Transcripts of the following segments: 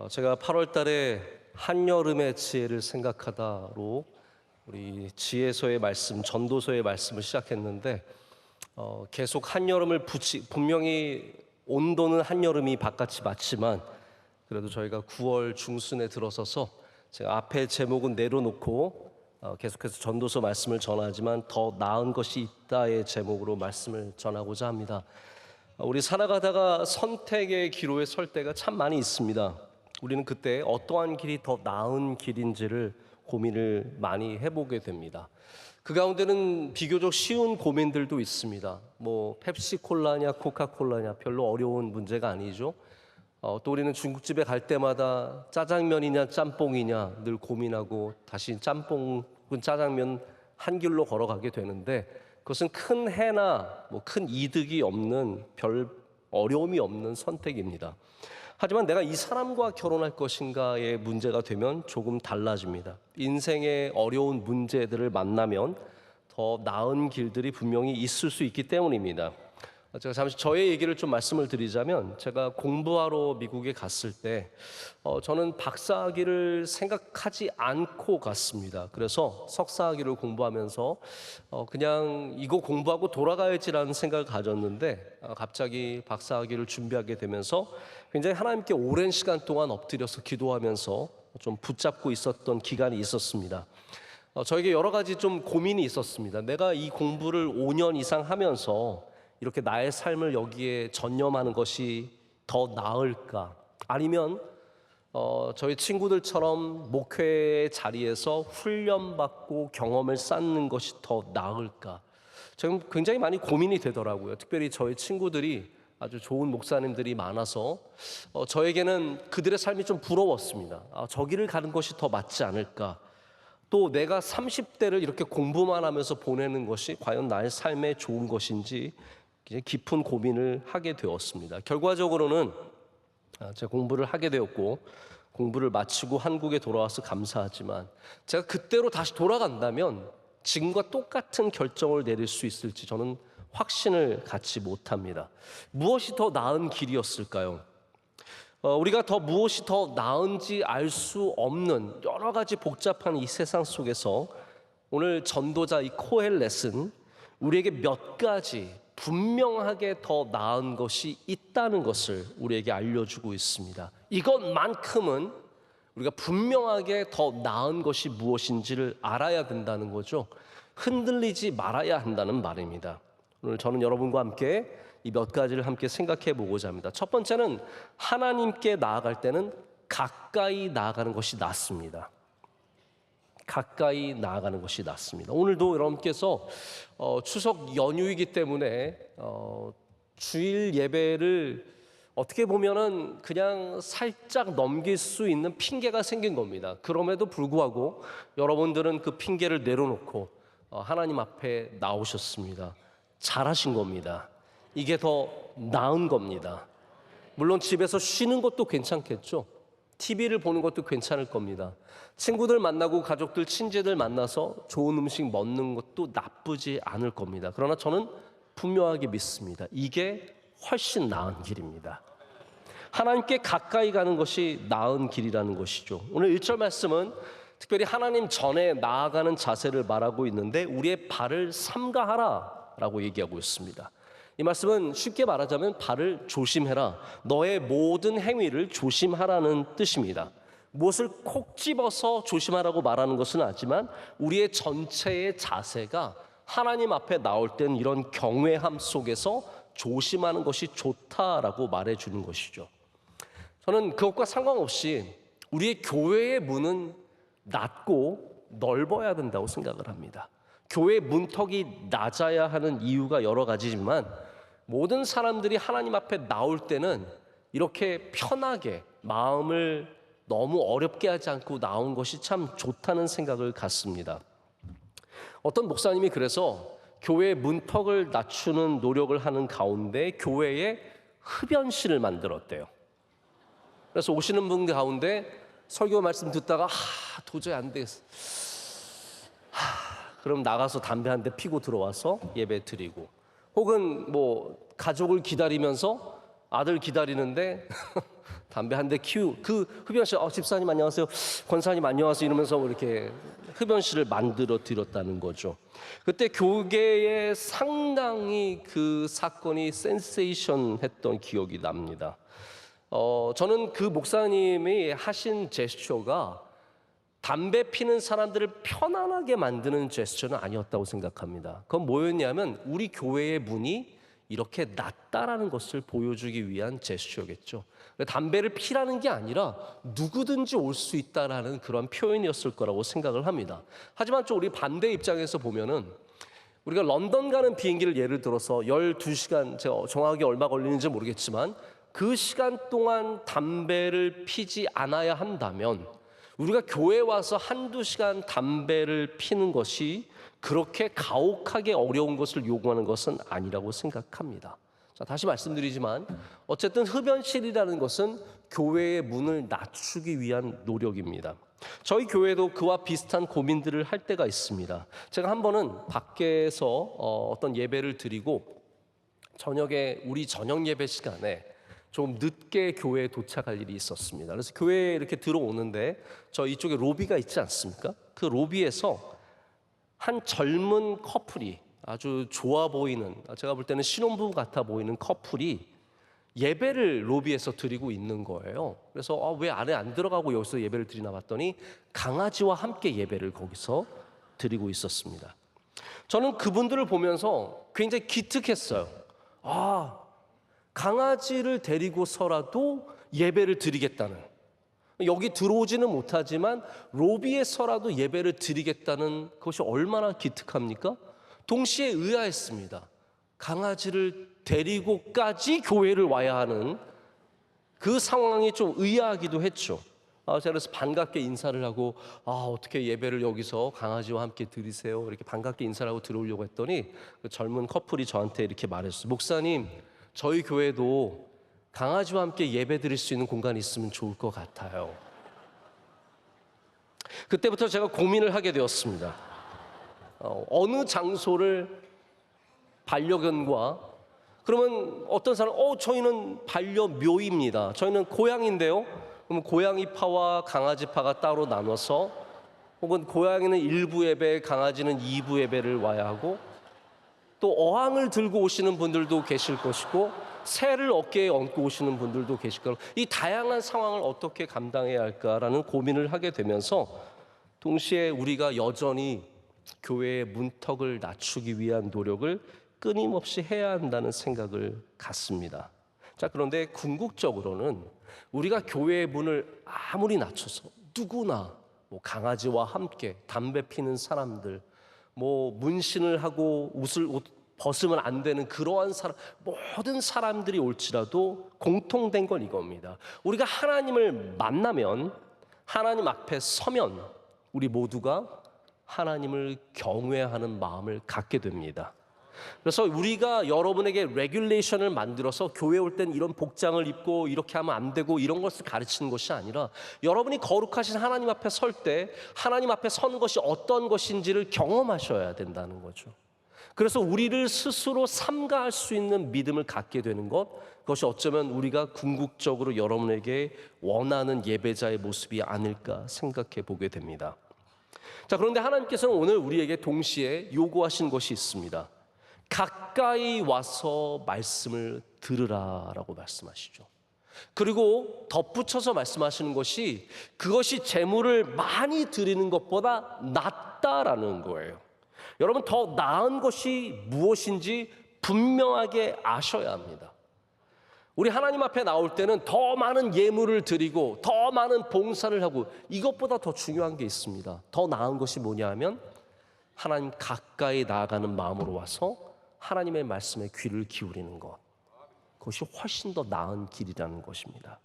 제가 8월 달에 한여름의 지혜를 생각하다로 우리 지혜서의 말씀, 전도서의 말씀을 시작했는데 계속 한여름을 분명히 온도는 한여름이 바깥이 맞지만 그래도 저희가 9월 중순에 들어서서 제가 앞에 제목은 내려놓고 계속해서 전도서 말씀을 전하지만 더 나은 것이 있다의 제목으로 말씀을 전하고자 합니다. 우리 살아가다가 선택의 기로에 설 때가 참 많이 있습니다. 우리는 그때 어떠한 길이 더 나은 길인지를 고민을 많이 해보게 됩니다. 그 가운데는 비교적 쉬운 고민들도 있습니다. 뭐 펩시콜라냐 코카콜라냐 별로 어려운 문제가 아니죠. 또 우리는 중국집에 갈 때마다 짜장면이냐 짬뽕이냐 늘 고민하고 다시 짬뽕 혹은 짜장면 한 길로 걸어가게 되는데 그것은 큰 해나 큰 이득이 없는 별 어려움이 없는 선택입니다. 하지만 내가 이 사람과 결혼할 것인가의 문제가 되면 조금 달라집니다. 인생의 어려운 문제들을 만나면 더 나은 길들이 분명히 있을 수 있기 때문입니다. 제가 잠시 저의 얘기를 좀 말씀을 드리자면 제가 공부하러 미국에 갔을 때 저는 박사학위를 생각하지 않고 갔습니다. 그래서 석사학위를 공부하면서 그냥 이거 공부하고 돌아가야지라는 생각을 가졌는데 갑자기 박사학위를 준비하게 되면서 굉장히 하나님께 오랜 시간 동안 엎드려서 기도하면서 좀 붙잡고 있었던 기간이 있었습니다. 저에게 여러 가지 좀 고민이 있었습니다. 내가 이 공부를 5년 이상 하면서 이렇게 나의 삶을 여기에 전념하는 것이 더 나을까? 아니면 저희 친구들처럼 목회 자리에서 훈련받고 경험을 쌓는 것이 더 나을까? 지금 굉장히 많이 고민이 되더라고요. 특별히 저희 친구들이 아주 좋은 목사님들이 많아서 저에게는 그들의 삶이 좀 부러웠습니다. 저기를 가는 것이 더 맞지 않을까? 또 내가 30대를 이렇게 공부만 하면서 보내는 것이 과연 나의 삶에 좋은 것인지 깊은 고민을 하게 되었습니다. 결과적으로는 제가 공부를 하게 되었고 공부를 마치고 한국에 돌아와서 감사하지만 제가 그때로 다시 돌아간다면 지금과 똑같은 결정을 내릴 수 있을지 저는 확신을 갖지 못합니다. 무엇이 더 나은 길이었을까요? 우리가 무엇이 더 나은지 알 수 없는 여러 가지 복잡한 이 세상 속에서 오늘 전도자 이 코헬렛은 우리에게 몇 가지 분명하게 더 나은 것이 있다는 것을 우리에게 알려주고 있습니다. 이것만큼은 우리가 분명하게 더 나은 것이 무엇인지를 알아야 된다는 거죠. 흔들리지 말아야 한다는 말입니다. 오늘 저는 여러분과 함께 이 몇 가지를 함께 생각해 보고자 합니다. 첫 번째는 하나님께 나아갈 때는 가까이 나아가는 것이 낫습니다. 가까이 나아가는 것이 낫습니다. 오늘도 여러분께서 추석 연휴이기 때문에 주일 예배를 어떻게 보면은 그냥 살짝 넘길 수 있는 핑계가 생긴 겁니다. 그럼에도 불구하고 여러분들은 그 핑계를 내려놓고 하나님 앞에 나오셨습니다. 잘하신 겁니다. 이게 더 나은 겁니다. 물론 집에서 쉬는 것도 괜찮겠죠. TV를 보는 것도 괜찮을 겁니다. 친구들 만나고 가족들, 친지들 만나서 좋은 음식 먹는 것도 나쁘지 않을 겁니다. 그러나 저는 분명하게 믿습니다. 이게 훨씬 나은 길입니다. 하나님께 가까이 가는 것이 나은 길이라는 것이죠. 오늘 1절 말씀은 특별히 하나님 전에 나아가는 자세를 말하고 있는데 우리의 발을 삼가하라 라고 얘기하고 있습니다. 이 말씀은 쉽게 말하자면 발을 조심해라, 너의 모든 행위를 조심하라는 뜻입니다. 무엇을 콕 집어서 조심하라고 말하는 것은 아니지만 우리의 전체의 자세가 하나님 앞에 나올 때는 이런 경외함 속에서 조심하는 것이 좋다라고 말해주는 것이죠. 저는 그것과 상관없이 우리의 교회의 문은 낮고 넓어야 된다고 생각을 합니다. 교회의 문턱이 낮아야 하는 이유가 여러 가지지만 모든 사람들이 하나님 앞에 나올 때는 이렇게 편하게 마음을 너무 어렵게 하지 않고 나온 것이 참 좋다는 생각을 갖습니다. 어떤 목사님이 그래서 교회의 문턱을 낮추는 노력을 하는 가운데 교회에 흡연실을 만들었대요. 그래서 오시는 분 가운데 설교 말씀 듣다가 도저히 안 되겠어. 그럼 나가서 담배 한 대 피고 들어와서 예배 드리고, 혹은 가족을 기다리면서 아들 기다리는데 담배 한 대 그 흡연실 집사님 안녕하세요, 권사님 안녕하세요 이러면서 이렇게 흡연실을 만들어 드렸다는 거죠. 그때 교계에 상당히 그 사건이 센세이션했던 기억이 납니다. 저는 그 목사님이 하신 제스처가 담배 피는 사람들을 편안하게 만드는 제스처는 아니었다고 생각합니다. 그건 뭐였냐면 우리 교회의 문이 이렇게 낮다라는 것을 보여주기 위한 제스처겠죠. 담배를 피라는 게 아니라 누구든지 올 수 있다라는 그런 표현이었을 거라고 생각을 합니다. 하지만 좀 우리 반대 입장에서 보면은 우리가 런던 가는 비행기를 예를 들어서 12시간, 제가 정확하게 얼마 걸리는지 모르겠지만 그 시간 동안 담배를 피지 않아야 한다면 우리가 교회에 와서 한두 시간 담배를 피는 것이 그렇게 가혹하게 어려운 것을 요구하는 것은 아니라고 생각합니다. 자, 다시 말씀드리지만 어쨌든 흡연실이라는 것은 교회의 문을 낮추기 위한 노력입니다. 저희 교회도 그와 비슷한 고민들을 할 때가 있습니다. 제가 한 번은 밖에서 어떤 예배를 드리고 저녁에 우리 저녁 예배 시간에 좀 늦게 교회에 도착할 일이 있었습니다. 그래서 교회에 이렇게 들어오는데 저 이쪽에 로비가 있지 않습니까? 그 로비에서 한 젊은 커플이 아주 좋아 보이는, 제가 볼 때는 신혼부부 같아 보이는 커플이 예배를 로비에서 드리고 있는 거예요. 그래서 왜 안에 안 들어가고 여기서 예배를 드리나 봤더니 강아지와 함께 예배를 거기서 드리고 있었습니다. 저는 그분들을 보면서 굉장히 기특했어요. 강아지를 데리고서라도 예배를 드리겠다는, 여기 들어오지는 못하지만 로비에서라도 예배를 드리겠다는 그것이 얼마나 기특합니까? 동시에 의아했습니다. 강아지를 데리고까지 교회를 와야 하는 그 상황이 좀 의아하기도 했죠. 제가 그래서 반갑게 인사를 하고 어떻게 예배를 여기서 강아지와 함께 드리세요, 이렇게 반갑게 인사를 하고 들어오려고 했더니 그 젊은 커플이 저한테 이렇게 말했어요. 목사님, 저희 교회도 강아지와 함께 예배 드릴 수 있는 공간이 있으면 좋을 것 같아요. 그때부터 제가 고민을 하게 되었습니다. 어느 장소를 반려견과, 그러면 어떤 사람 저희는 반려묘입니다, 저희는 고양인데요, 그럼 고양이파와 강아지파가 따로 나눠서, 혹은 고양이는 1부 예배, 강아지는 2부 예배를 와야 하고, 또 어항을 들고 오시는 분들도 계실 것이고 새를 어깨에 얹고 오시는 분들도 계실 거고, 이 다양한 상황을 어떻게 감당해야 할까라는 고민을 하게 되면서 동시에 우리가 여전히 교회의 문턱을 낮추기 위한 노력을 끊임없이 해야 한다는 생각을 갖습니다. 자, 그런데 궁극적으로는 우리가 교회의 문을 아무리 낮춰서 누구나 강아지와 함께 담배 피는 사람들, 문신을 하고 옷 벗으면 안 되는 그러한 사람, 모든 사람들이 올지라도 공통된 건 이겁니다. 우리가 하나님을 만나면, 하나님 앞에 서면 우리 모두가 하나님을 경외하는 마음을 갖게 됩니다. 그래서 우리가 여러분에게 레귤레이션을 만들어서 교회 올 땐 이런 복장을 입고 이렇게 하면 안 되고 이런 것을 가르치는 것이 아니라, 여러분이 거룩하신 하나님 앞에 설 때 하나님 앞에 서는 것이 어떤 것인지를 경험하셔야 된다는 거죠. 그래서 우리를 스스로 삼가할 수 있는 믿음을 갖게 되는 것, 그것이 어쩌면 우리가 궁극적으로 여러분에게 원하는 예배자의 모습이 아닐까 생각해 보게 됩니다. 자, 그런데 하나님께서는 오늘 우리에게 동시에 요구하신 것이 있습니다. 가까이 와서 말씀을 들으라라고 말씀하시죠. 그리고 덧붙여서 말씀하시는 것이, 그것이 제물을 많이 드리는 것보다 낫다라는 거예요. 여러분, 더 나은 것이 무엇인지 분명하게 아셔야 합니다. 우리 하나님 앞에 나올 때는 더 많은 예물을 드리고 더 많은 봉사를 하고, 이것보다 더 중요한 게 있습니다. 더 나은 것이 뭐냐 하면 하나님 가까이 나아가는 마음으로 와서 하나님의 말씀에 귀를 기울이는 것, 그것이 훨씬 더 나은 길이라는 것입니다.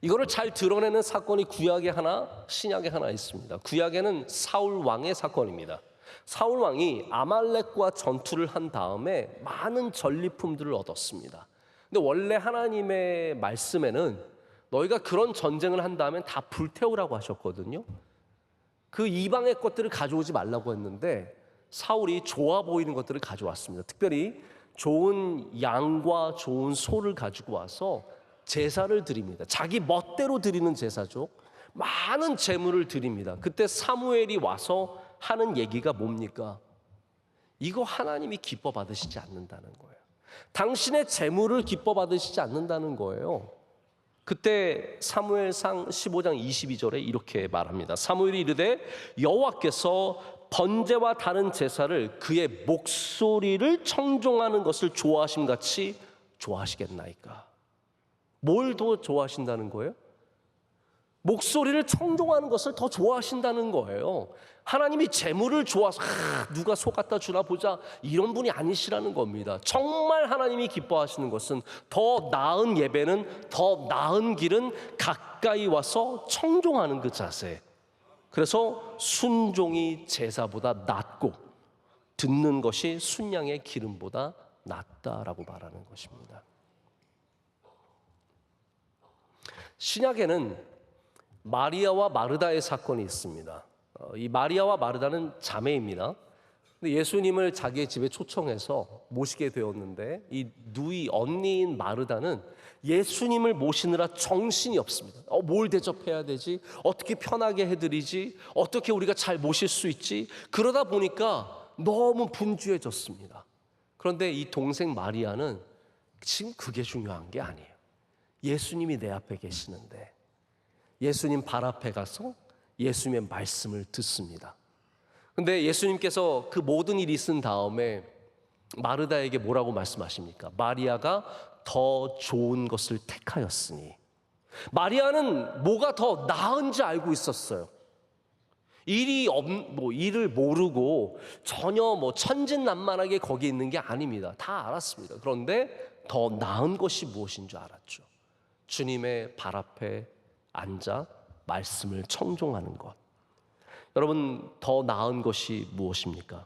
이거를 잘 드러내는 사건이 구약에 하나, 신약에 하나 있습니다. 구약에는 사울 왕의 사건입니다. 사울 왕이 아말렉과 전투를 한 다음에 많은 전리품들을 얻었습니다. 근데 원래 하나님의 말씀에는 너희가 그런 전쟁을 한 다음에 다 불태우라고 하셨거든요. 그 이방의 것들을 가져오지 말라고 했는데 사울이 좋아 보이는 것들을 가져왔습니다. 특별히 좋은 양과 좋은 소를 가지고 와서 제사를 드립니다. 자기 멋대로 드리는 제사죠. 많은 제물을 드립니다. 그때 사무엘이 와서 하는 얘기가 뭡니까? 이거 하나님이 기뻐 받으시지 않는다는 거예요. 당신의 제물을 기뻐 받으시지 않는다는 거예요. 그때 사무엘상 15장 22절에 이렇게 말합니다. 사무엘이 이르되 여호와께서 번제와 다른 제사를 그의 목소리를 청종하는 것을 좋아하심 같이 좋아하시겠나이까? 뭘 더 좋아하신다는 거예요? 목소리를 청종하는 것을 더 좋아하신다는 거예요. 하나님이 재물을 좋아서 누가 소 갖다 주나 보자 이런 분이 아니시라는 겁니다. 정말 하나님이 기뻐하시는 것은 더 나은 예배는, 더 나은 길은 가까이 와서 청종하는 그 자세. 그래서 순종이 제사보다 낫고 듣는 것이 순양의 기름보다 낫다라고 말하는 것입니다. 신약에는 마리아와 마르다의 사건이 있습니다. 이 마리아와 마르다는 자매입니다. 근데 예수님을 자기의 집에 초청해서 모시게 되었는데 이 누이 언니인 마르다는 예수님을 모시느라 정신이 없습니다. 뭘 대접해야 되지? 어떻게 편하게 해드리지? 어떻게 우리가 잘 모실 수 있지? 그러다 보니까 너무 분주해졌습니다. 그런데 이 동생 마리아는 지금 그게 중요한 게 아니에요. 예수님이 내 앞에 계시는데 예수님 발 앞에 가서 예수님의 말씀을 듣습니다. 근데 예수님께서 그 모든 일이 있은 다음에 마르다에게 뭐라고 말씀하십니까? 마리아가 더 좋은 것을 택하였으니. 마리아는 뭐가 더 나은지 알고 있었어요. 일을 모르고 전혀 천진난만하게 거기 있는 게 아닙니다. 다 알았습니다. 그런데 더 나은 것이 무엇인 줄 알았죠. 주님의 발 앞에 앉아 말씀을 청종하는 것. 여러분, 더 나은 것이 무엇입니까?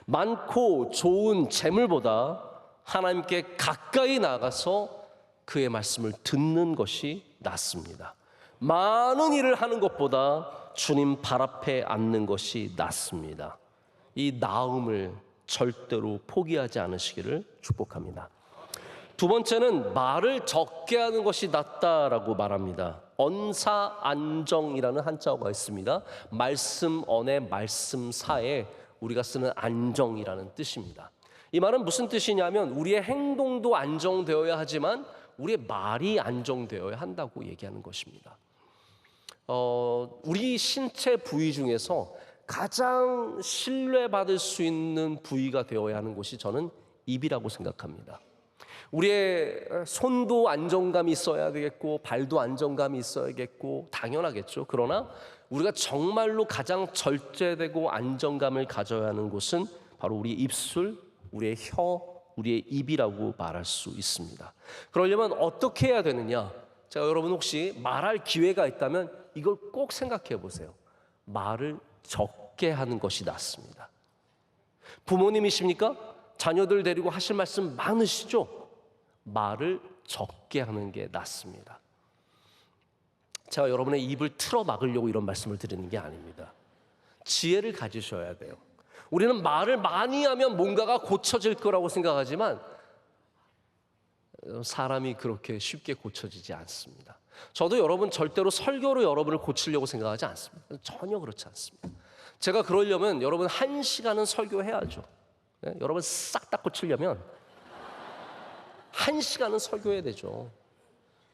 많고 좋은 재물보다 하나님께 가까이 나가서 그의 말씀을 듣는 것이 낫습니다. 많은 일을 하는 것보다 주님 발 앞에 앉는 것이 낫습니다. 이 나음을 절대로 포기하지 않으시기를 축복합니다. 두 번째는 말을 적게 하는 것이 낫다라고 말합니다. 언사안정이라는 한자어가 있습니다. 말씀 언에 말씀 사에 우리가 쓰는 안정이라는 뜻입니다. 이 말은 무슨 뜻이냐면 우리의 행동도 안정되어야 하지만 우리의 말이 안정되어야 한다고 얘기하는 것입니다. 우리 신체 부위 중에서 가장 신뢰받을 수 있는 부위가 되어야 하는 곳이 저는 입이라고 생각합니다. 우리의 손도 안정감이 있어야 되겠고 발도 안정감이 있어야겠고 당연하겠죠. 그러나 우리가 정말로 가장 절제되고 안정감을 가져야 하는 곳은 바로 우리 입술, 우리의 혀, 우리의 입이라고 말할 수 있습니다. 그러려면 어떻게 해야 되느냐? 제가 여러분 혹시 말할 기회가 있다면 이걸 꼭 생각해 보세요. 말을 적게 하는 것이 낫습니다. 부모님이십니까? 자녀들 데리고 하실 말씀 많으시죠? 말을 적게 하는 게 낫습니다. 제가 여러분의 입을 틀어 막으려고 이런 말씀을 드리는 게 아닙니다. 지혜를 가지셔야 돼요. 우리는 말을 많이 하면 뭔가가 고쳐질 거라고 생각하지만 사람이 그렇게 쉽게 고쳐지지 않습니다. 저도 여러분 절대로 설교로 여러분을 고치려고 생각하지 않습니다. 전혀 그렇지 않습니다. 제가 그러려면 여러분 1시간은 설교해야죠. 네? 여러분 싹 다 고치려면 1시간은 설교해야 되죠.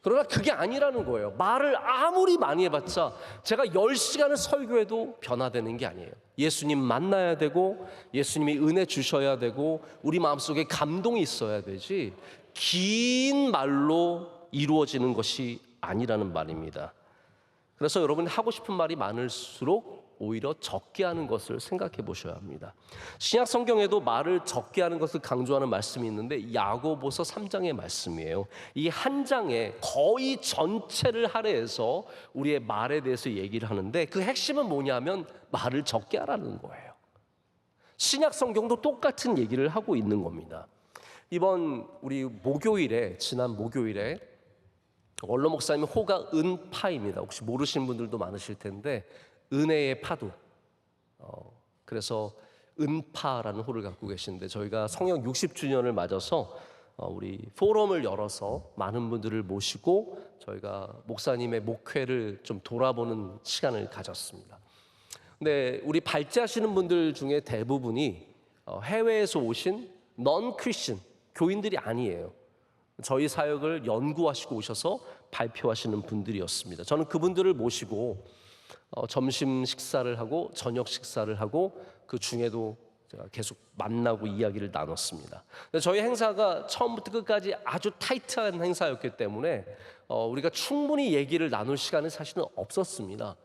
그러나 그게 아니라는 거예요. 말을 아무리 많이 해봤자 제가 10시간을 설교해도 변화되는 게 아니에요. 예수님 만나야 되고 예수님이 은혜 주셔야 되고 우리 마음속에 감동이 있어야 되지 긴 말로 이루어지는 것이 아니라는 말입니다. 그래서 여러분이 하고 싶은 말이 많을수록 오히려 적게 하는 것을 생각해 보셔야 합니다. 신약 성경에도 말을 적게 하는 것을 강조하는 말씀이 있는데 야고보서 3장의 말씀이에요. 이 한 장에 거의 전체를 할애해서 우리의 말에 대해서 얘기를 하는데 그 핵심은 뭐냐면 말을 적게 하라는 거예요. 신약 성경도 똑같은 얘기를 하고 있는 겁니다. 이번 우리 지난 목요일에 원로 목사님 호가 은파입니다. 혹시 모르시는 분들도 많으실 텐데 은혜의 파도. 그래서 은파라는 호를 갖고 계시는데 저희가 성역 60주년을 맞아서 우리 포럼을 열어서 많은 분들을 모시고 저희가 목사님의 목회를 좀 돌아보는 시간을 가졌습니다. 근데 우리 발제하시는 분들 중에 대부분이 해외에서 오신 넌 크리스천 교인들이 아니에요. 저희 사역을 연구하시고 오셔서 발표하시는 분들이었습니다. 저는 그분들을 모시고 점심 식사를 하고 저녁 식사를 하고 그 중에도 제가 계속 만나고 이야기를 나눴습니다. 저희 행사가 처음부터 끝까지 아주 타이트한 행사였기 때문에 우리가 충분히 얘기를 나눌 시간은 사실은 없었습니다.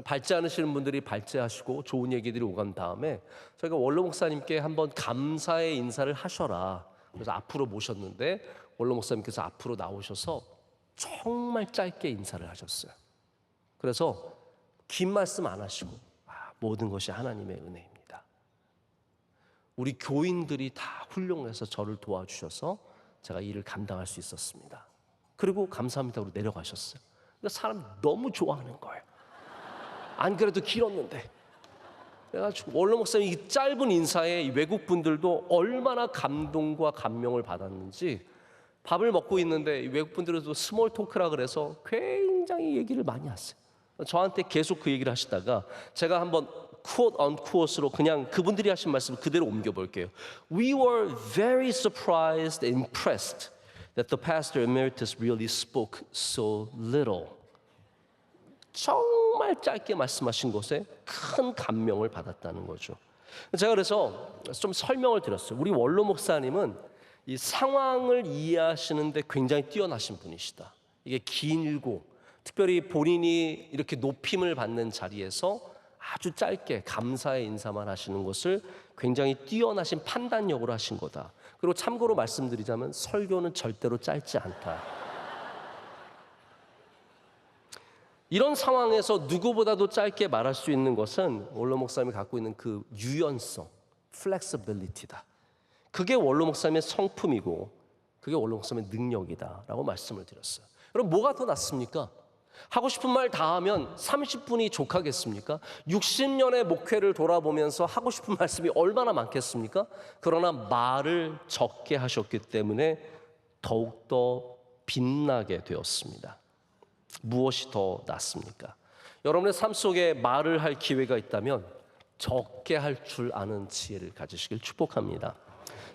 발제하시는 분들이 발제하시고 좋은 얘기들이 오간 다음에 저희가 원로 목사님께 한번 감사의 인사를 하셔라. 그래서 앞으로 모셨는데 원로 목사님께서 앞으로 나오셔서 정말 짧게 인사를 하셨어요. 그래서 긴 말씀 안 하시고 모든 것이 하나님의 은혜입니다. 우리 교인들이 다 훌륭해서 저를 도와주셔서 제가 일을 감당할 수 있었습니다. 그리고 감사합니다로 내려가셨어요. 그러니까 사람 너무 좋아하는 거예요. 안 그래도 길었는데. 그래가지고 원로 목사님 이 짧은 인사에 이 외국 분들도 얼마나 감동과 감명을 받았는지 밥을 먹고 있는데 이 외국 분들도 스몰 토크라 그래서 굉장히 얘기를 많이 하세요. 저한테 계속 그 얘기를 하시다가 제가 한번 quote on quote으로 그냥 그분들이 하신 말씀 그대로 옮겨볼게요. We were very surprised and impressed that the pastor emeritus really spoke so little. 정말 짧게 말씀하신 것에 큰 감명을 받았다는 거죠. 제가 그래서 좀 설명을 드렸어요. 우리 원로 목사님은 이 상황을 이해하시는데 굉장히 뛰어나신 분이시다. 이게 길고 특별히 본인이 이렇게 높임을 받는 자리에서 아주 짧게 감사의 인사만 하시는 것을 굉장히 뛰어나신 판단력으로 하신 거다. 그리고 참고로 말씀드리자면 설교는 절대로 짧지 않다. 이런 상황에서 누구보다도 짧게 말할 수 있는 것은 원로 목사님이 갖고 있는 그 유연성, flexibility다. 그게 원로 목사님의 성품이고 그게 원로 목사님의 능력이다라고 말씀을 드렸어요. 여러분 뭐가 더 낫습니까? 하고 싶은 말 다 하면 30분이 족하겠습니까? 60년의 목회를 돌아보면서 하고 싶은 말씀이 얼마나 많겠습니까? 그러나 말을 적게 하셨기 때문에 더욱더 빛나게 되었습니다. 무엇이 더 낫습니까? 여러분의 삶 속에 말을 할 기회가 있다면 적게 할 줄 아는 지혜를 가지시길 축복합니다.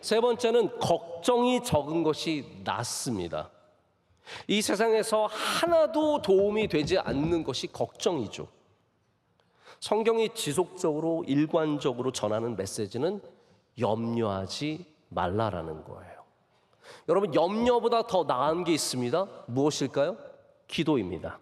세 번째는 걱정이 적은 것이 낫습니다. 이 세상에서 하나도 도움이 되지 않는 것이 걱정이죠. 성경이 지속적으로 일관적으로 전하는 메시지는 염려하지 말라라는 거예요. 여러분 염려보다 더 나은 게 있습니다. 무엇일까요? 기도입니다.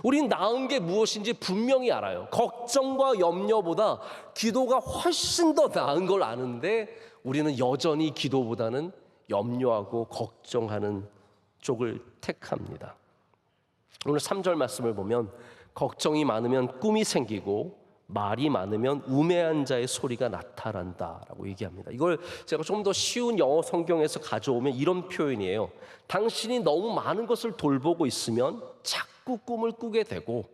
우린 나은 게 무엇인지 분명히 알아요. 걱정과 염려보다 기도가 훨씬 더 나은 걸 아는데 우리는 여전히 기도보다는 염려하고 걱정하는 쪽을 택합니다. 오늘 3절 말씀을 보면 걱정이 많으면 꿈이 생기고 말이 많으면 우매한 자의 소리가 나타난다라고 얘기합니다. 이걸 제가 좀 더 쉬운 영어 성경에서 가져오면 이런 표현이에요. 당신이 너무 많은 것을 돌보고 있으면 자꾸 꿈을 꾸게 되고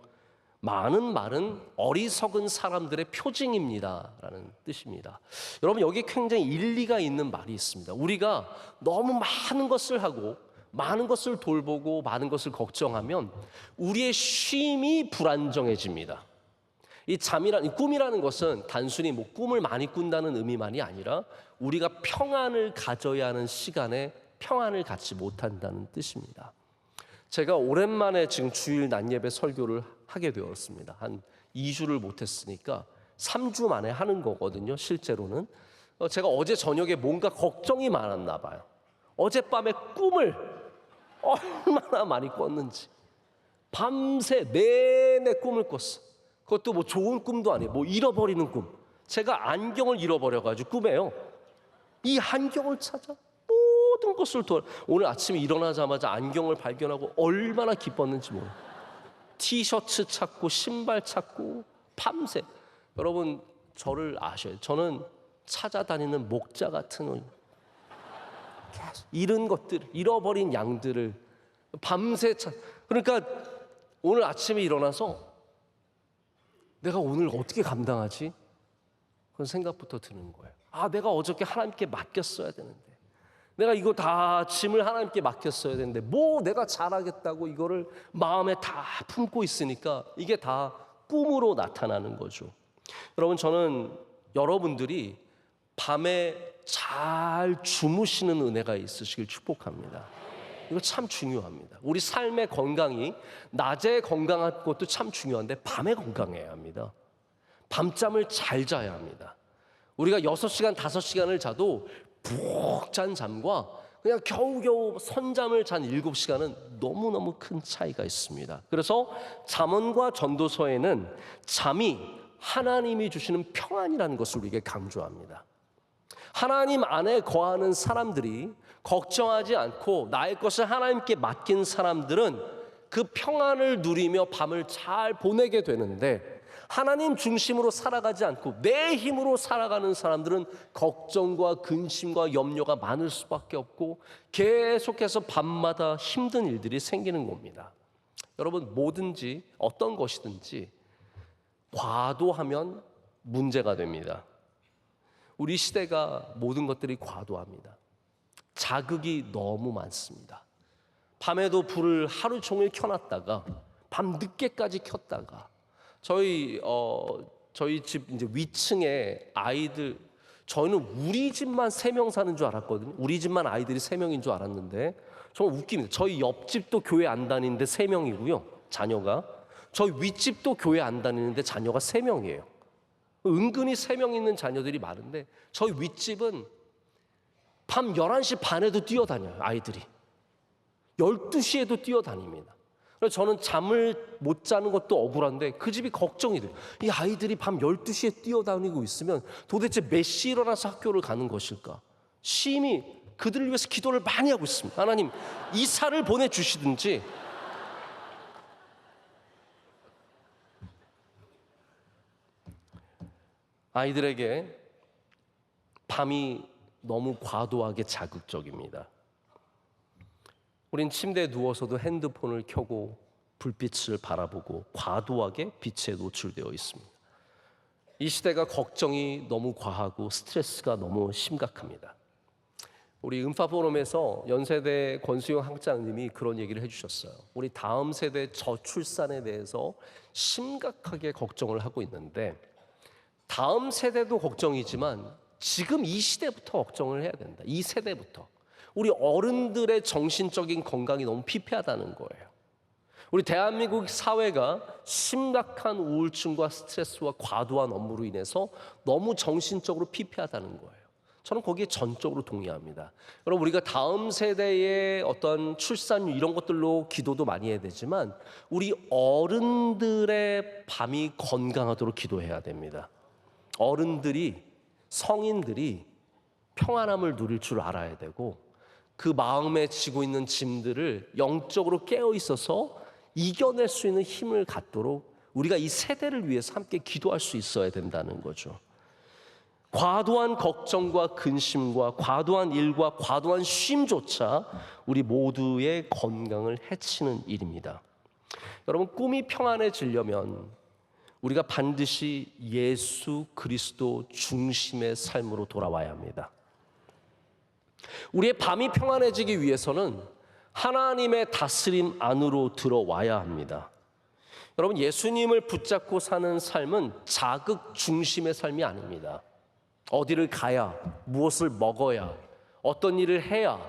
많은 말은 어리석은 사람들의 표징입니다 라는 뜻입니다. 여러분 여기 굉장히 일리가 있는 말이 있습니다. 우리가 너무 많은 것을 하고 많은 것을 돌보고 많은 것을 걱정하면 우리의 쉼이 불안정해집니다. 이 꿈이라는 것은 단순히 꿈을 많이 꾼다는 의미만이 아니라 우리가 평안을 가져야 하는 시간에 평안을 갖지 못한다는 뜻입니다. 제가 오랜만에 지금 주일 낮예배 설교를 하게 되었습니다. 한 2주를 못했으니까 3주 만에 하는 거거든요. 실제로는 제가 어제 저녁에 뭔가 걱정이 많았나 봐요. 어젯밤에 꿈을 얼마나 많이 꿨는지 밤새 내내 꿈을 꿨어. 그것도 좋은 꿈도 아니에요. 잃어버리는 꿈. 제가 안경을 잃어버려가지고 꿈에요. 이 안경을 찾아 모든 것을 오늘 아침에 일어나자마자 안경을 발견하고 얼마나 기뻤는지 몰라요. 티셔츠 찾고 신발 찾고 밤새. 여러분 저를 아셔요. 저는 찾아다니는 목자 같은 잃은 것들, 잃어버린 양들을 밤새 그러니까 오늘 아침에 일어나서 내가 오늘 어떻게 감당하지? 그런 생각부터 드는 거예요. 내가 어저께 하나님께 맡겼어야 되는데 내가 이거 다 짐을 하나님께 맡겼어야 되는데 뭐 내가 잘하겠다고 이거를 마음에 다 품고 있으니까 이게 다 꿈으로 나타나는 거죠. 여러분, 저는 여러분들이 밤에 잘 주무시는 은혜가 있으시길 축복합니다. 이거 참 중요합니다. 우리 삶의 건강이 낮에 건강한 것도 참 중요한데 밤에 건강해야 합니다. 밤잠을 잘 자야 합니다. 우리가 6시간, 5시간을 자도 푹 잔 잠과 그냥 겨우겨우 선잠을 잔 7시간은 너무너무 큰 차이가 있습니다. 그래서 잠언과 전도서에는 잠이 하나님이 주시는 평안이라는 것을 우리에게 강조합니다. 하나님 안에 거하는 사람들이 걱정하지 않고 나의 것을 하나님께 맡긴 사람들은 그 평안을 누리며 밤을 잘 보내게 되는데, 하나님 중심으로 살아가지 않고 내 힘으로 살아가는 사람들은 걱정과 근심과 염려가 많을 수밖에 없고 계속해서 밤마다 힘든 일들이 생기는 겁니다. 여러분, 뭐든지 어떤 것이든지 과도하면 문제가 됩니다. 우리 시대가 모든 것들이 과도합니다. 자극이 너무 많습니다. 밤에도 불을 하루 종일 켜놨다가 밤 늦게까지 켰다가 저희 집 이제 위층에 아이들, 저는 우리 집만 3명 사는 줄 알았거든요. 우리 집만 아이들이 3명인 줄 알았는데 정말 웃깁니다. 저희 옆집도 교회 안 다니는데 3명이고요. 자녀가. 저희 윗집도 교회 안 다니는데 자녀가 3명이에요. 은근히 3명 있는 자녀들이 많은데 저희 윗집은 밤 11시 반에도 뛰어다녀요. 아이들이 12시에도 뛰어다닙니다. 그래서 저는 잠을 못 자는 것도 억울한데 그 집이 걱정이 돼요. 이 아이들이 밤 12시에 뛰어다니고 있으면 도대체 몇 시에 일어나서 학교를 가는 것일까? 심히 그들을 위해서 기도를 많이 하고 있습니다. 하나님, 이사를 보내주시든지 아이들에게 밤이 너무 과도하게 자극적입니다. 우린 침대에 누워서도 핸드폰을 켜고 불빛을 바라보고 과도하게 빛에 노출되어 있습니다. 이 시대가 걱정이 너무 과하고 스트레스가 너무 심각합니다. 우리 음파 포럼에서 연세대 권수영 학장님이 그런 얘기를 해주셨어요. 우리 다음 세대 저출산에 대해서 심각하게 걱정을 하고 있는데, 다음 세대도 걱정이지만 지금 이 시대부터 걱정을 해야 된다. 이 세대부터. 우리 어른들의 정신적인 건강이 너무 피폐하다는 거예요. 우리 대한민국 사회가 심각한 우울증과 스트레스와 과도한 업무로 인해서 너무 정신적으로 피폐하다는 거예요. 저는 거기에 전적으로 동의합니다. 여러분, 우리가 다음 세대의 어떤 출산율 이런 것들로 기도도 많이 해야 되지만 우리 어른들의 밤이 건강하도록 기도해야 됩니다. 어른들이, 성인들이 평안함을 누릴 줄 알아야 되고 그 마음에 지고 있는 짐들을 영적으로 깨어 있어서 이겨낼 수 있는 힘을 갖도록 우리가 이 세대를 위해서 함께 기도할 수 있어야 된다는 거죠. 과도한 걱정과 근심과 과도한 일과 과도한 쉼조차 우리 모두의 건강을 해치는 일입니다. 여러분, 꿈이 평안해지려면 우리가 반드시 예수 그리스도 중심의 삶으로 돌아와야 합니다. 우리의 밤이 평안해지기 위해서는 하나님의 다스림 안으로 들어와야 합니다. 여러분, 예수님을 붙잡고 사는 삶은 자극 중심의 삶이 아닙니다. 어디를 가야, 무엇을 먹어야, 어떤 일을 해야,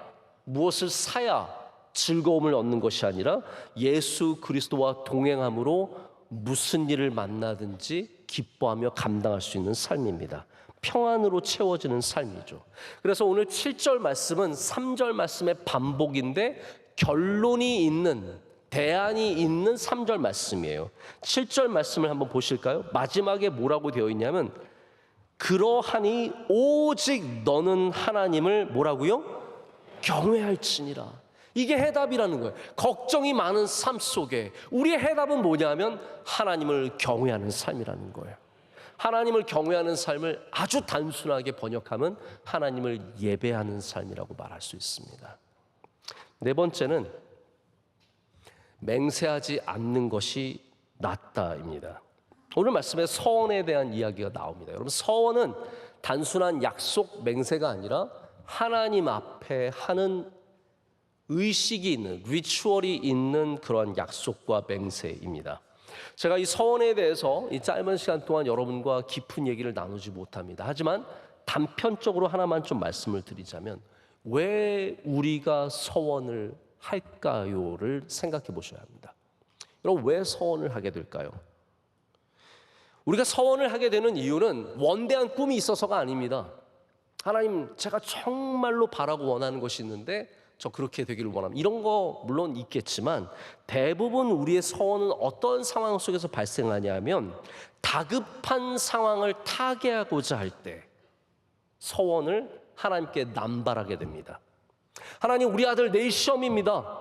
무엇을 사야 즐거움을 얻는 것이 아니라 예수 그리스도와 동행함으로 무슨 일을 만나든지 기뻐하며 감당할 수 있는 삶입니다. 평안으로 채워지는 삶이죠. 그래서 오늘 7절 말씀은 3절 말씀의 반복인데 결론이 있는, 대안이 있는 3절 말씀이에요. 7절 말씀을 한번 보실까요? 마지막에 뭐라고 되어 있냐면 그러하니 오직 너는 하나님을 뭐라고요? 경외할지니라. 이게 해답이라는 거예요. 걱정이 많은 삶 속에 우리의 해답은 뭐냐면 하나님을 경외하는 삶이라는 거예요. 하나님을 경외하는 삶을 아주 단순하게 번역하면 하나님을 예배하는 삶이라고 말할 수 있습니다. 네 번째는 맹세하지 않는 것이 낫다입니다. 오늘 말씀에 서원에 대한 이야기가 나옵니다. 여러분, 서원은 단순한 약속 맹세가 아니라 하나님 앞에 하는 의식이 있는, 리추얼이 있는 그런 약속과 맹세입니다. 제가 이 서원에 대해서 이 짧은 시간 동안 여러분과 깊은 얘기를 나누지 못합니다. 하지만 단편적으로 하나만 좀 말씀을 드리자면, 왜 우리가 서원을 할까요를 생각해 보셔야 합니다. 여러분, 왜 서원을 하게 될까요? 우리가 서원을 하게 되는 이유는 원대한 꿈이 있어서가 아닙니다. 하나님, 제가 정말로 바라고 원하는 것이 있는데 저 그렇게 되기를 원합니다. 이런 거 물론 있겠지만, 대부분 우리의 서원은 어떤 상황 속에서 발생하냐면, 다급한 상황을 타개하고자 할 때 서원을 하나님께 남발하게 됩니다. 하나님, 우리 아들 내일 시험입니다.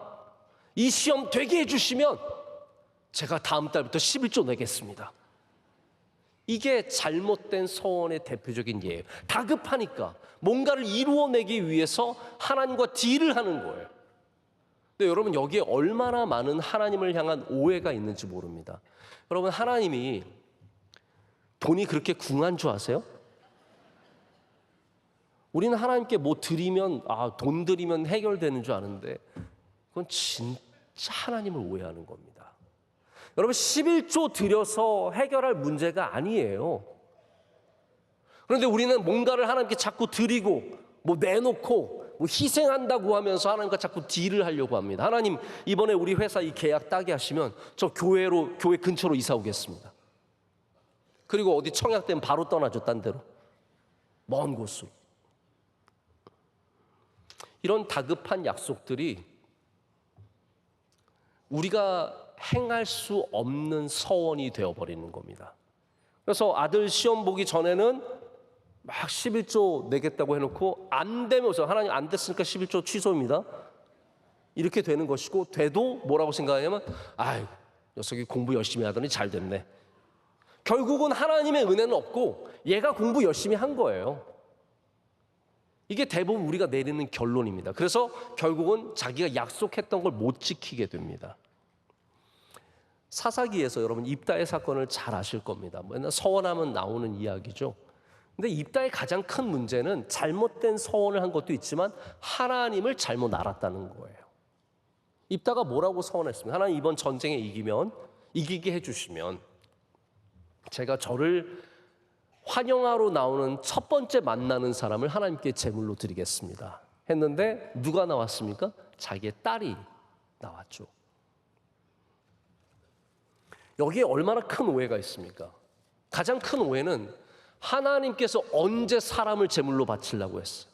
이 시험 되게 해주시면 제가 다음 달부터 11조 내겠습니다. 이게 잘못된 서원의 대표적인 예예요. 다급하니까 뭔가를 이루어내기 위해서 하나님과 딜을 하는 거예요. 근데 여러분, 여기에 얼마나 많은 하나님을 향한 오해가 있는지 모릅니다. 여러분, 하나님이 돈이 그렇게 궁한 줄 아세요? 우리는 하나님께 뭐 드리면, 돈 드리면 해결되는 줄 아는데, 그건 진짜 하나님을 오해하는 겁니다. 여러분, 11조 드려서 해결할 문제가 아니에요. 그런데 우리는 뭔가를 하나님께 자꾸 드리고 뭐 내놓고 뭐 희생한다고 하면서 하나님과 자꾸 딜을 하려고 합니다. 하나님, 이번에 우리 회사 이 계약 따게 하시면 저 교회 근처로 이사 오겠습니다. 그리고 어디 청약되면 바로 떠나죠. 딴 데로, 먼 곳으로. 이런 다급한 약속들이 우리가 행할 수 없는 서원이 되어버리는 겁니다. 그래서 아들 시험 보기 전에는 막 11조 내겠다고 해놓고 안 되면서, 하나님 안 됐으니까 11조 취소입니다. 이렇게 되는 것이고, 돼도 뭐라고 생각하냐면, 녀석이 공부 열심히 하더니 잘 됐네. 결국은 하나님의 은혜는 없고 얘가 공부 열심히 한 거예요. 이게 대부분 우리가 내리는 결론입니다. 그래서 결국은 자기가 약속했던 걸 못 지키게 됩니다. 사사기에서 여러분 입다의 사건을 잘 아실 겁니다. 맨날 서원하면 나오는 이야기죠. 근데 입다의 가장 큰 문제는 잘못된 서원을 한 것도 있지만 하나님을 잘못 알았다는 거예요. 입다가 뭐라고 서원했습니까? 하나님, 이번 전쟁에 이기게 해주시면 제가 저를 환영하러 나오는 첫 번째 만나는 사람을 하나님께 제물로 드리겠습니다 했는데, 누가 나왔습니까? 자기의 딸이 나왔죠. 여기에 얼마나 큰 오해가 있습니까? 가장 큰 오해는 하나님께서 언제 사람을 제물로 바치려고 했어요.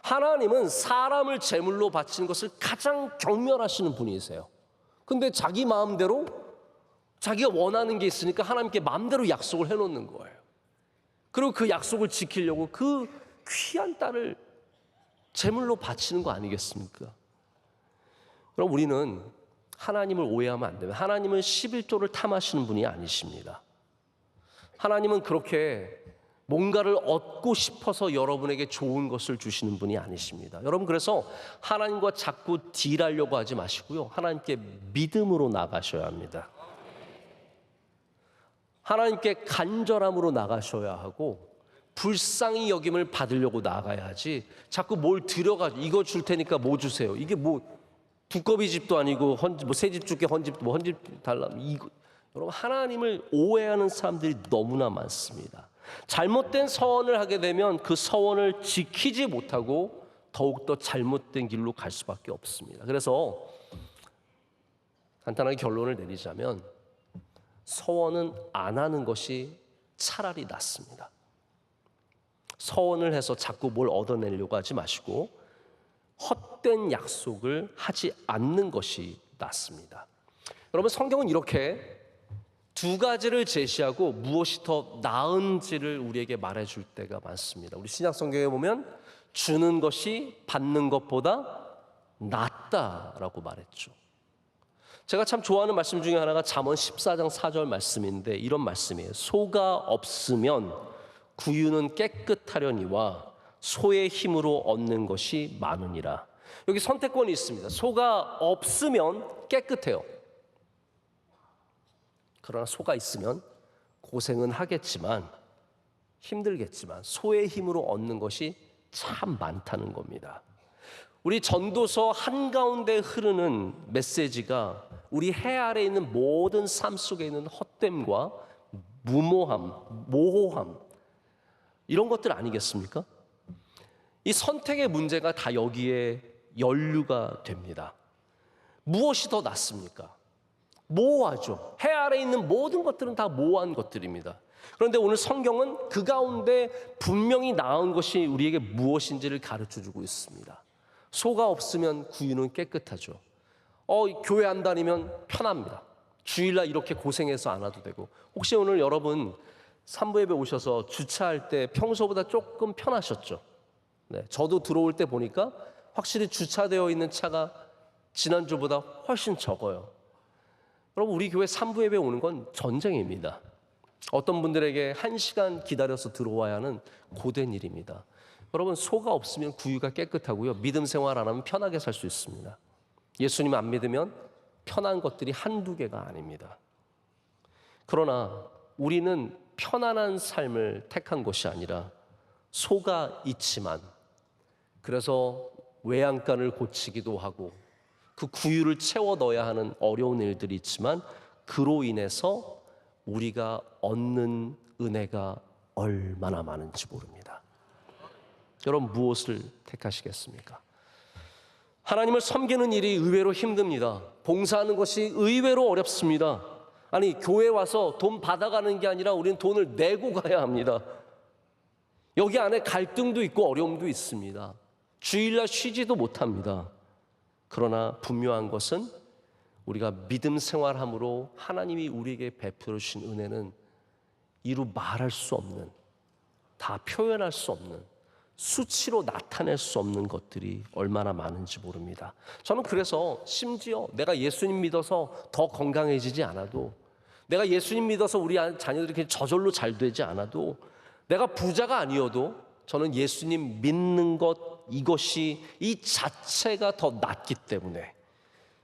하나님은 사람을 제물로 바치는 것을 가장 경멸하시는 분이세요. 근데 자기 마음대로 자기가 원하는 게 있으니까 하나님께 마음대로 약속을 해놓는 거예요. 그리고 그 약속을 지키려고 그 귀한 딸을 제물로 바치는 거 아니겠습니까? 그럼 우리는 하나님을 오해하면 안 됩니다. 하나님은 11조를 탐하시는 분이 아니십니다. 하나님은 그렇게 뭔가를 얻고 싶어서 여러분에게 좋은 것을 주시는 분이 아니십니다. 여러분, 그래서 하나님과 자꾸 딜하려고 하지 마시고요, 하나님께 믿음으로 나가셔야 합니다. 하나님께 간절함으로 나가셔야 하고, 불쌍히 여김을 받으려고 나가야지 자꾸 뭘 들여가지고 이거 줄 테니까 뭐 주세요. 이게 뭐 두꺼비 집도 아니고 뭐 새 집 줄게, 헌집 뭐 헌집 달라. 이거, 여러분, 하나님을 오해하는 사람들이 너무나 많습니다. 잘못된 서원을 하게 되면 그 서원을 지키지 못하고 더욱더 잘못된 길로 갈 수밖에 없습니다. 그래서 간단하게 결론을 내리자면, 서원은 안 하는 것이 차라리 낫습니다. 서원을 해서 자꾸 뭘 얻어내려고 하지 마시고 헛된 약속을 하지 않는 것이 낫습니다. 여러분, 성경은 이렇게 두 가지를 제시하고 무엇이 더 나은지를 우리에게 말해줄 때가 많습니다. 우리 신약 성경에 보면 주는 것이 받는 것보다 낫다라고 말했죠. 제가 참 좋아하는 말씀 중에 하나가 잠언 14장 4절 말씀인데, 이런 말씀이에요. 소가 없으면 구유는 깨끗하려니와 소의 힘으로 얻는 것이 많으니라. 여기 선택권이 있습니다. 소가 없으면 깨끗해요. 그러나 소가 있으면 고생은 하겠지만 힘들겠지만 소의 힘으로 얻는 것이 참 많다는 겁니다. 우리 전도서 한가운데 흐르는 메시지가 우리 해 아래 있는 모든 삶 속에 있는 헛됨과 무모함, 모호함 이런 것들 아니겠습니까? 이 선택의 문제가 다 여기에 연루가 됩니다. 무엇이 더 낫습니까? 모호하죠. 해 아래 있는 모든 것들은 다 모호한 것들입니다. 그런데 오늘 성경은 그 가운데 분명히 나은 것이 우리에게 무엇인지를 가르쳐주고 있습니다. 소가 없으면 구유는 깨끗하죠. 교회 안 다니면 편합니다. 주일날 이렇게 고생해서 안 와도 되고. 혹시 오늘 여러분 산부 예배 오셔서 주차할 때 평소보다 조금 편하셨죠? 네, 저도 들어올 때 보니까 확실히 주차되어 있는 차가 지난주보다 훨씬 적어요. 여러분, 우리 교회 산부 예배 오는 건 전쟁입니다. 어떤 분들에게 1시간 기다려서 들어와야 하는 고된 일입니다. 여러분, 소가 없으면 구유가 깨끗하고요, 믿음 생활 안 하면 편하게 살 수 있습니다. 예수님 안 믿으면 편한 것들이 한두 개가 아닙니다. 그러나 우리는 편안한 삶을 택한 것이 아니라 소가 있지만, 그래서 외양간을 고치기도 하고 그 구유를 채워 넣어야 하는 어려운 일들이 있지만, 그로 인해서 우리가 얻는 은혜가 얼마나 많은지 모릅니다. 여러분, 무엇을 택하시겠습니까? 하나님을 섬기는 일이 의외로 힘듭니다. 봉사하는 것이 의외로 어렵습니다. 아니, 교회 와서 돈 받아가는 게 아니라 우리는 돈을 내고 가야 합니다. 여기 안에 갈등도 있고 어려움도 있습니다. 주일날 쉬지도 못합니다. 그러나 분명한 것은 우리가 믿음 생활함으로 하나님이 우리에게 베풀어 주신 은혜는 이루 말할 수 없는, 다 표현할 수 없는, 수치로 나타낼 수 없는 것들이 얼마나 많은지 모릅니다. 저는 그래서 심지어 내가 예수님 믿어서 더 건강해지지 않아도, 내가 예수님 믿어서 우리 자녀들이 이렇게 저절로 잘 되지 않아도, 내가 부자가 아니어도 저는 예수님 믿는 것, 이것이 이 자체가 더 낫기 때문에,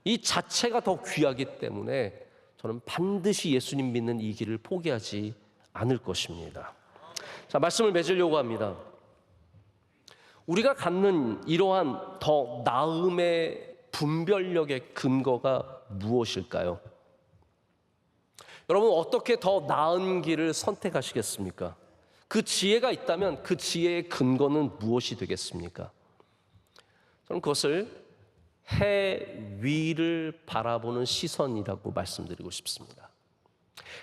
이 자체가 더 귀하기 때문에 저는 반드시 예수님 믿는 이 길을 포기하지 않을 것입니다. 자, 말씀을 맺으려고 합니다. 우리가 갖는 이러한 더 나음의 분별력의 근거가 무엇일까요? 여러분, 어떻게 더 나은 길을 선택하시겠습니까? 그 지혜가 있다면 그 지혜의 근거는 무엇이 되겠습니까? 저는 그것을 해 위를 바라보는 시선이라고 말씀드리고 싶습니다.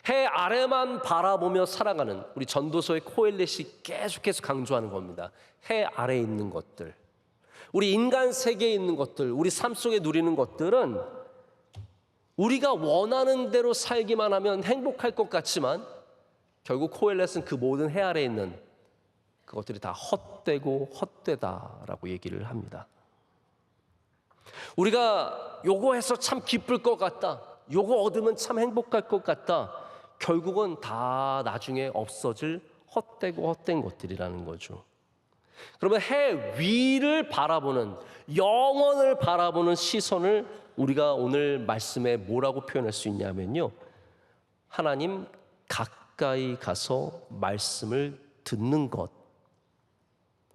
해 아래만 바라보며 살아가는, 우리 전도서의 코엘렛이 계속해서 강조하는 겁니다. 해 아래에 있는 것들, 우리 인간 세계에 있는 것들, 우리 삶 속에 누리는 것들은 우리가 원하는 대로 살기만 하면 행복할 것 같지만, 결국 코엘렛은 그 모든 해 아래에 있는 그것들이 다 헛되고 헛되다라고 얘기를 합니다. 우리가 요거 해서 참 기쁠 것 같다, 요거 얻으면 참 행복할 것 같다, 결국은 다 나중에 없어질 헛되고 헛된 것들이라는 거죠. 그러면 해 위를 바라보는, 영원을 바라보는 시선을 우리가 오늘 말씀에 뭐라고 표현할 수 있냐면요, 하나님 가까이 가서 말씀을 듣는 것,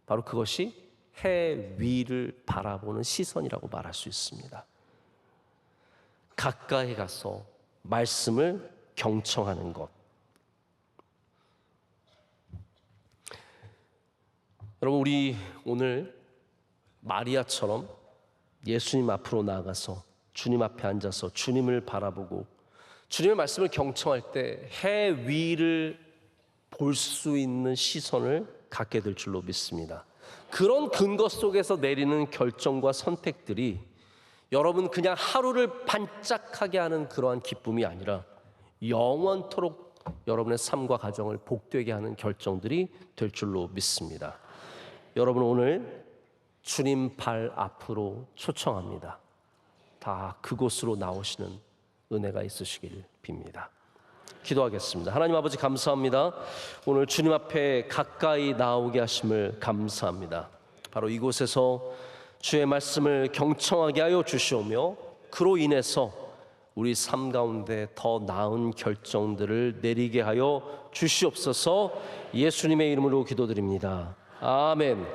바로 그것이 해 위를 바라보는 시선이라고 말할 수 있습니다. 가까이 가서 말씀을 경청하는 것. 여러분, 우리 오늘 마리아처럼 예수님 앞으로 나아가서 주님 앞에 앉아서 주님을 바라보고 주님의 말씀을 경청할 때 해 위를 볼 수 있는 시선을 갖게 될 줄로 믿습니다. 그런 근거 속에서 내리는 결정과 선택들이 여러분 그냥 하루를 반짝하게 하는 그러한 기쁨이 아니라 영원토록 여러분의 삶과 가정을 복되게 하는 결정들이 될 줄로 믿습니다. 여러분, 오늘 주님 발 앞으로 초청합니다. 다 그곳으로 나오시는 은혜가 있으시길 빕니다. 기도하겠습니다. 하나님 아버지, 감사합니다. 오늘 주님 앞에 가까이 나오게 하심을 감사합니다. 바로 이곳에서 주의 말씀을 경청하게 하여 주시오며, 그로 인해서 우리 삶 가운데 더 나은 결정들을 내리게 하여 주시옵소서. 예수님의 이름으로 기도드립니다. 아멘.